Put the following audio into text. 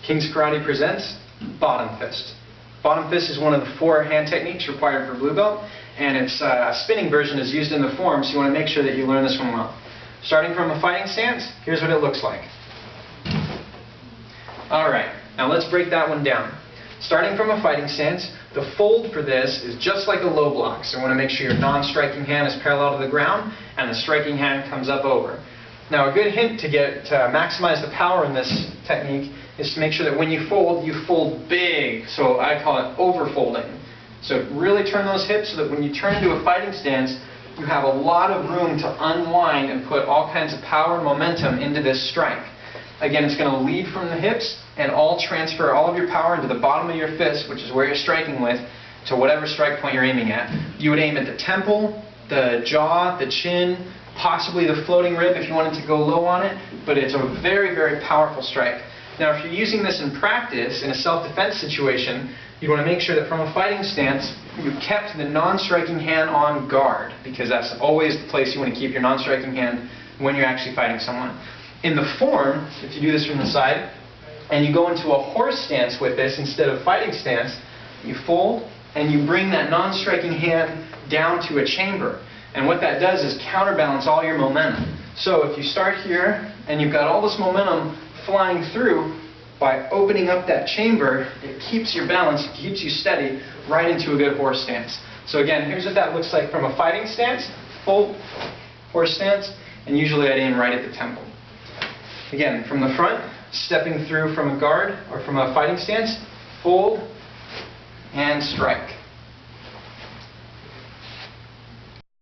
King's Karate presents bottom fist. Bottom fist is one of the 4 hand techniques required for blue belt, and its a spinning version is used in the form, so you want to make sure that you learn this one well. Starting from a fighting stance, here's what it looks like. Alright, now let's break that one down. Starting from a fighting stance, the fold for this is just like a low block, so you want to make sure your non-striking hand is parallel to the ground and the striking hand comes up over. Now a good hint to maximize the power in this technique is to make sure that when you fold big, so I call it overfolding. So really turn those hips so that when you turn into a fighting stance, you have a lot of room to unwind and put all kinds of power and momentum into this strike. Again, it's going to lead from the hips and transfer all of your power into the bottom of your fist, which is where you're striking with, to whatever strike point you're aiming at. You would aim at the temple, the jaw, the chin, possibly the floating rib if you wanted to go low on it, but it's a very, very powerful strike. Now, if you're using this in practice, in a self-defense situation, you want to make sure that from a fighting stance, you've kept the non-striking hand on guard, because that's always the place you want to keep your non-striking hand when you're actually fighting someone. In the form, if you do this from the side, and you go into a horse stance with this instead of fighting stance, you fold and you bring that non-striking hand down to a chamber. And what that does is counterbalance all your momentum. So if you start here and you've got all this momentum flying through, by opening up that chamber, it keeps your balance, it keeps you steady right into a good horse stance. So again, here's what that looks like from a fighting stance, fold, horse stance, and usually I'd aim right at the temple. Again, from the front, stepping through from a guard or from a fighting stance, fold and strike.